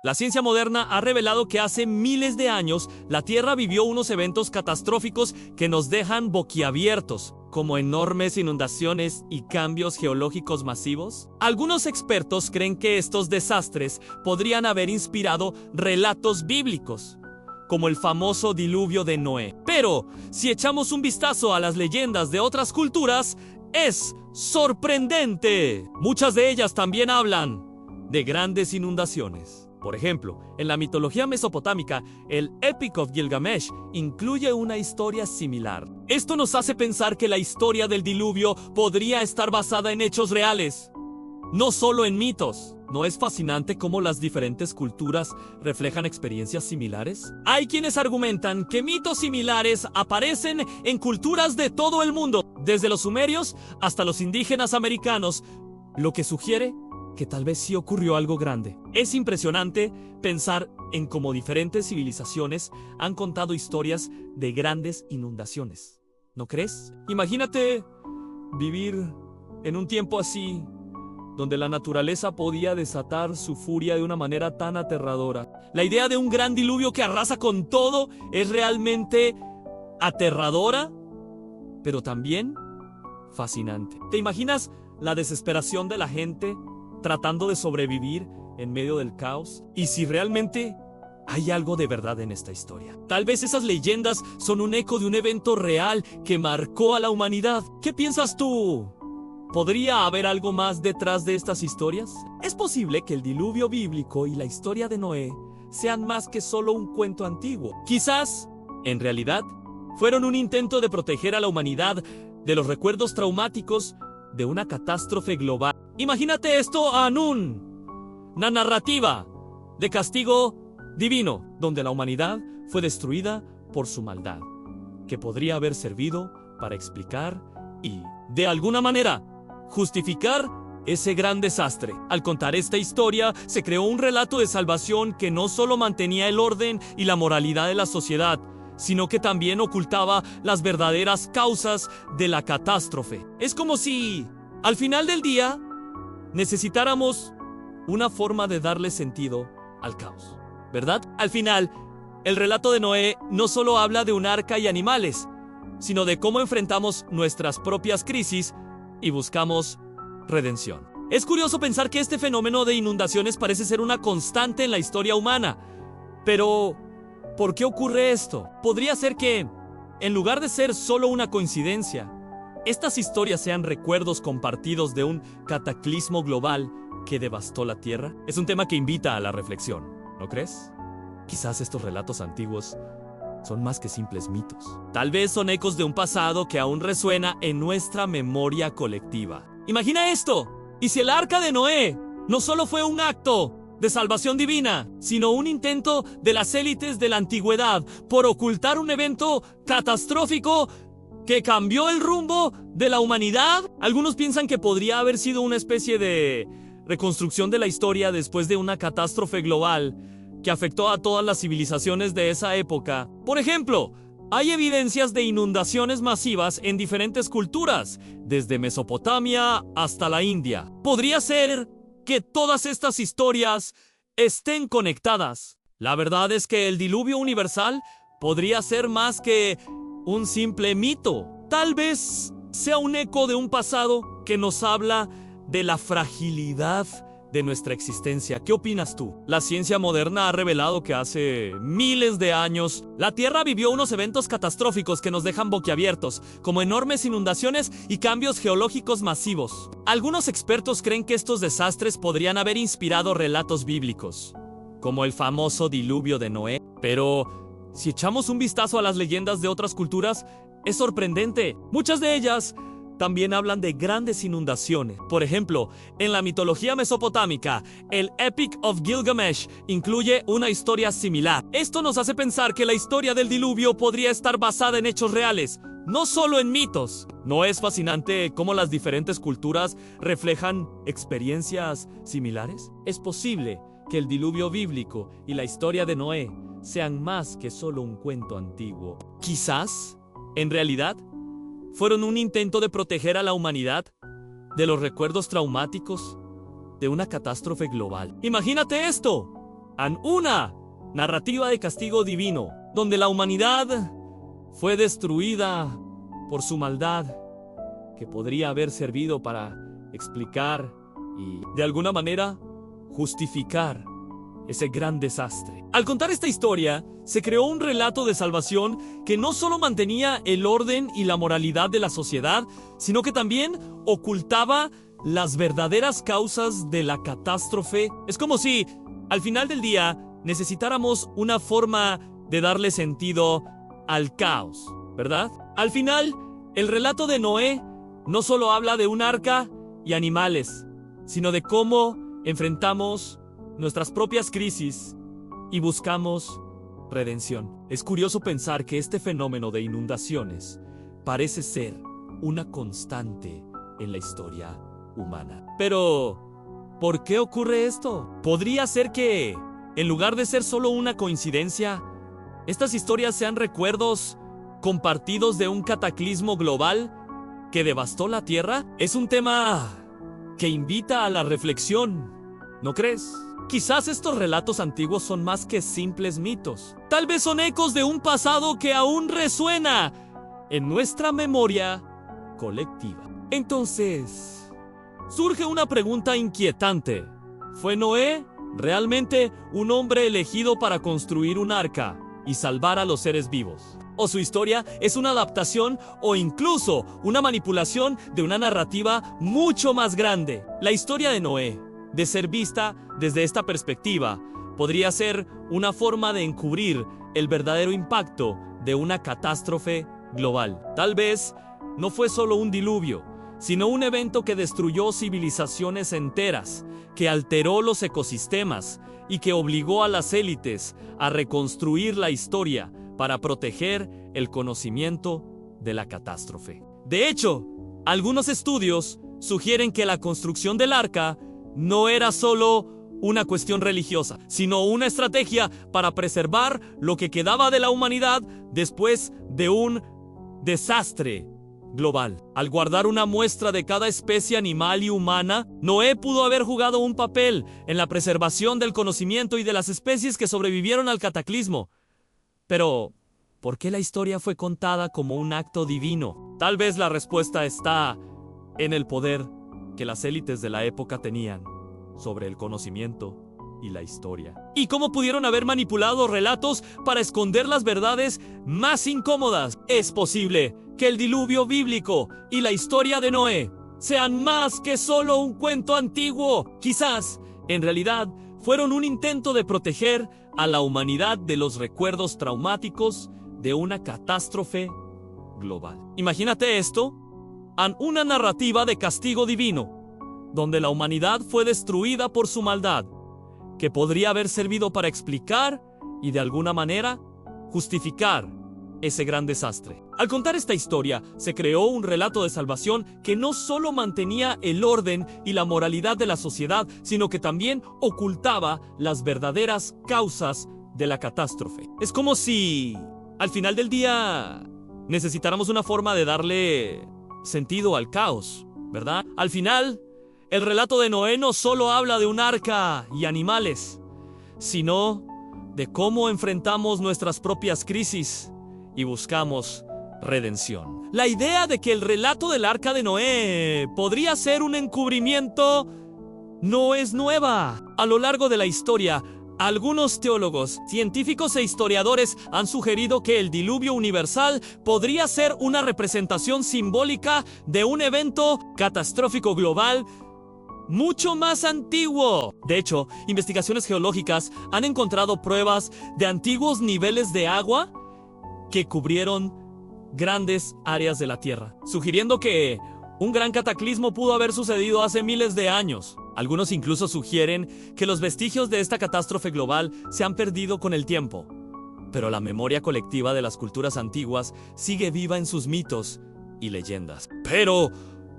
La ciencia moderna ha revelado que hace miles de años la Tierra vivió unos eventos catastróficos que nos dejan boquiabiertos, como enormes inundaciones y cambios geológicos masivos. Algunos expertos creen que estos desastres podrían haber inspirado relatos bíblicos, como el famoso diluvio de Noé. Pero, si echamos un vistazo a las leyendas de otras culturas, es sorprendente. Muchas de ellas también hablan de grandes inundaciones. Por ejemplo, en la mitología mesopotámica, el Epic of Gilgamesh incluye una historia similar. Esto nos hace pensar que la historia del diluvio podría estar basada en hechos reales, no solo en mitos. ¿No es fascinante cómo las diferentes culturas reflejan experiencias similares? Hay quienes argumentan que mitos similares aparecen en culturas de todo el mundo, desde los sumerios hasta los indígenas americanos, lo que sugiere que tal vez sí ocurrió algo grande. Es impresionante pensar en cómo diferentes civilizaciones han contado historias de grandes inundaciones. ¿No crees? Imagínate vivir en un tiempo así, donde la naturaleza podía desatar su furia de una manera tan aterradora. La idea de un gran diluvio que arrasa con todo es realmente aterradora, pero también fascinante. ¿Te imaginas la desesperación de la gente tratando de sobrevivir en medio del caos? ¿Y si realmente hay algo de verdad en esta historia? Tal vez esas leyendas son un eco de un evento real que marcó a la humanidad. ¿Qué piensas tú? ¿Podría haber algo más detrás de estas historias? Es posible que el diluvio bíblico y la historia de Noé sean más que solo un cuento antiguo. Quizás, en realidad, fueron un intento de proteger a la humanidad de los recuerdos traumáticos de una catástrofe global. Imagínate esto, Anún, una narrativa de castigo divino, donde la humanidad fue destruida por su maldad, que podría haber servido para explicar y, de alguna manera, justificar ese gran desastre. Al contar esta historia, se creó un relato de salvación que no solo mantenía el orden y la moralidad de la sociedad, sino que también ocultaba las verdaderas causas de la catástrofe. Es como si, al final del día, necesitáramos una forma de darle sentido al caos, ¿verdad? Al final, el relato de Noé no solo habla de un arca y animales, sino de cómo enfrentamos nuestras propias crisis y buscamos redención. Es curioso pensar que este fenómeno de inundaciones parece ser una constante en la historia humana. Pero, ¿por qué ocurre esto? Podría ser que, en lugar de ser solo una coincidencia, estas historias sean recuerdos compartidos de un cataclismo global que devastó la Tierra. Es un tema que invita a la reflexión, ¿no crees? Quizás estos relatos antiguos son más que simples mitos. Tal vez son ecos de un pasado que aún resuena en nuestra memoria colectiva. Imagina esto. ¿Y si el arca de Noé no solo fue un acto de salvación divina, sino un intento de las élites de la antigüedad por ocultar un evento catastrófico que cambió el rumbo de la humanidad? Algunos piensan que podría haber sido una especie de reconstrucción de la historia después de una catástrofe global que afectó a todas las civilizaciones de esa época. Por ejemplo, hay evidencias de inundaciones masivas en diferentes culturas, desde Mesopotamia hasta la India. Podría ser que todas estas historias estén conectadas. La verdad es que el diluvio universal podría ser más que un simple mito. Tal vez sea un eco de un pasado que nos habla de la fragilidad de nuestra existencia. ¿Qué opinas tú? La ciencia moderna ha revelado que hace miles de años la Tierra vivió unos eventos catastróficos que nos dejan boquiabiertos, como enormes inundaciones y cambios geológicos masivos. Algunos expertos creen que estos desastres podrían haber inspirado relatos bíblicos, como el famoso diluvio de Noé. Pero si echamos un vistazo a las leyendas de otras culturas, es sorprendente. Muchas de ellas también hablan de grandes inundaciones. Por ejemplo, en la mitología mesopotámica, el Epic of Gilgamesh incluye una historia similar. Esto nos hace pensar que la historia del diluvio podría estar basada en hechos reales, no solo en mitos. ¿No es fascinante cómo las diferentes culturas reflejan experiencias similares? Es posible que el diluvio bíblico y la historia de Noé sean más que solo un cuento antiguo. Quizás, en realidad, fueron un intento de proteger a la humanidad de los recuerdos traumáticos de una catástrofe global. Imagínate esto. Una narrativa de castigo divino, donde la humanidad fue destruida por su maldad, que podría haber servido para explicar y, de alguna manera, justificar ese gran desastre. Al contar esta historia, se creó un relato de salvación que no solo mantenía el orden y la moralidad de la sociedad, sino que también ocultaba las verdaderas causas de la catástrofe. Es como si, al final del día, necesitáramos una forma de darle sentido al caos, ¿verdad? Al final, el relato de Noé no solo habla de un arca y animales, sino de cómo enfrentamos nuestras propias crisis y buscamos redención. Es curioso pensar que este fenómeno de inundaciones parece ser una constante en la historia humana. Pero, ¿por qué ocurre esto? ¿Podría ser que, en lugar de ser solo una coincidencia, estas historias sean recuerdos compartidos de un cataclismo global que devastó la Tierra? Es un tema que invita a la reflexión, ¿no crees? Quizás estos relatos antiguos son más que simples mitos. Tal vez son ecos de un pasado que aún resuena en nuestra memoria colectiva. Entonces, surge una pregunta inquietante. ¿Fue Noé realmente un hombre elegido para construir un arca y salvar a los seres vivos? ¿O su historia es una adaptación o incluso una manipulación de una narrativa mucho más grande? La historia de Noé, de ser vista desde esta perspectiva, podría ser una forma de encubrir el verdadero impacto de una catástrofe global. Tal vez no fue solo un diluvio, sino un evento que destruyó civilizaciones enteras, que alteró los ecosistemas y que obligó a las élites a reconstruir la historia para proteger el conocimiento de la catástrofe. De hecho, algunos estudios sugieren que la construcción del arca no era solo una cuestión religiosa, sino una estrategia para preservar lo que quedaba de la humanidad después de un desastre global. Al guardar una muestra de cada especie animal y humana, Noé pudo haber jugado un papel en la preservación del conocimiento y de las especies que sobrevivieron al cataclismo. Pero, ¿por qué la historia fue contada como un acto divino? Tal vez la respuesta está en el poder que las élites de la época tenían sobre el conocimiento y la historia. ¿Y cómo pudieron haber manipulado relatos para esconder las verdades más incómodas? Es posible que el diluvio bíblico y la historia de Noé sean más que solo un cuento antiguo. Quizás, en realidad, fueron un intento de proteger a la humanidad de los recuerdos traumáticos de una catástrofe global. Imagínate esto, una narrativa de castigo divino, donde la humanidad fue destruida por su maldad, que podría haber servido para explicar y de alguna manera justificar ese gran desastre. Al contar esta historia, se creó un relato de salvación que no solo mantenía el orden y la moralidad de la sociedad, sino que también ocultaba las verdaderas causas de la catástrofe. Es como si, al final del día, necesitáramos una forma de darle sentido al caos, ¿verdad? Al final, el relato de Noé no solo habla de un arca y animales, sino de cómo enfrentamos nuestras propias crisis y buscamos redención. La idea de que el relato del arca de Noé podría ser un encubrimiento no es nueva. A lo largo de la historia, algunos teólogos, científicos e historiadores han sugerido que el diluvio universal podría ser una representación simbólica de un evento catastrófico global mucho más antiguo. De hecho, investigaciones geológicas han encontrado pruebas de antiguos niveles de agua que cubrieron grandes áreas de la Tierra, sugiriendo que un gran cataclismo pudo haber sucedido hace miles de años. Algunos incluso sugieren que los vestigios de esta catástrofe global se han perdido con el tiempo, pero la memoria colectiva de las culturas antiguas sigue viva en sus mitos y leyendas. Pero,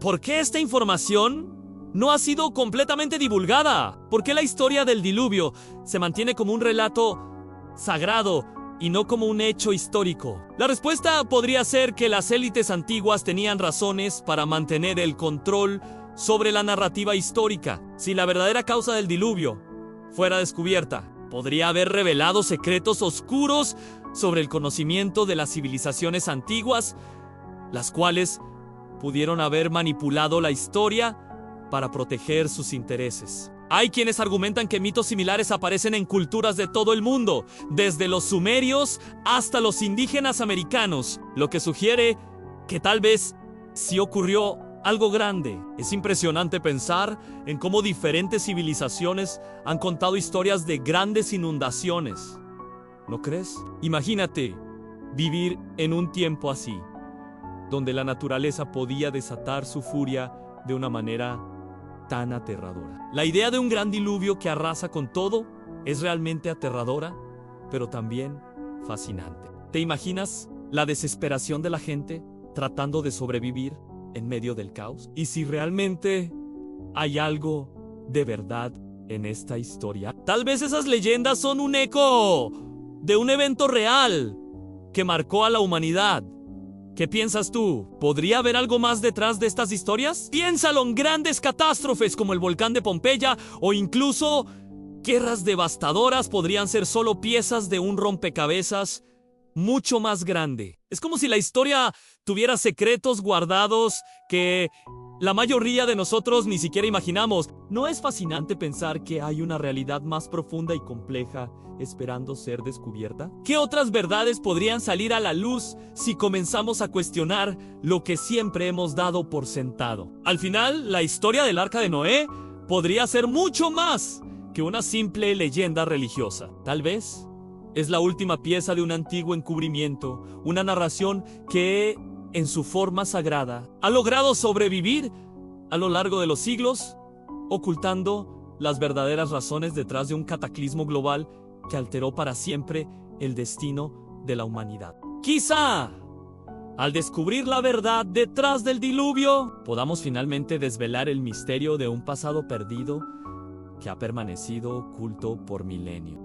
¿por qué esta información no ha sido completamente divulgada? ¿Por qué la historia del diluvio se mantiene como un relato sagrado y no como un hecho histórico? La respuesta podría ser que las élites antiguas tenían razones para mantener el control sobre la narrativa histórica. Si la verdadera causa del diluvio fuera descubierta, Podría haber revelado secretos oscuros sobre el conocimiento de las civilizaciones antiguas, las cuales pudieron haber manipulado la historia para proteger sus intereses. Hay quienes argumentan que mitos similares aparecen en culturas de todo el mundo, desde los sumerios hasta los indígenas americanos, lo que sugiere que tal vez sí ocurrió algo grande. Es impresionante pensar en cómo diferentes civilizaciones han contado historias de grandes inundaciones. ¿No crees? Imagínate vivir en un tiempo así, donde la naturaleza podía desatar su furia de una manera tan aterradora. La idea de un gran diluvio que arrasa con todo es realmente aterradora, pero también fascinante. ¿Te imaginas la desesperación de la gente tratando de sobrevivir en medio del caos? ¿Y si realmente hay algo de verdad en esta historia? Tal vez esas leyendas son un eco de un evento real que marcó a la humanidad. ¿Qué piensas tú? ¿Podría haber algo más detrás de estas historias? Piénsalo en grandes catástrofes como el volcán de Pompeya o incluso guerras devastadoras podrían ser solo piezas de un rompecabezas mucho más grande. Es como si la historia tuviera secretos guardados que la mayoría de nosotros ni siquiera imaginamos. ¿No es fascinante pensar que hay una realidad más profunda y compleja esperando ser descubierta? ¿Qué otras verdades podrían salir a la luz si comenzamos a cuestionar lo que siempre hemos dado por sentado? Al final, la historia del Arca de Noé podría ser mucho más que una simple leyenda religiosa. Tal vez es la última pieza de un antiguo encubrimiento, una narración que, en su forma sagrada, ha logrado sobrevivir a lo largo de los siglos, ocultando las verdaderas razones detrás de un cataclismo global que alteró para siempre el destino de la humanidad. Quizá, al descubrir la verdad detrás del diluvio, podamos finalmente desvelar el misterio de un pasado perdido que ha permanecido oculto por milenios.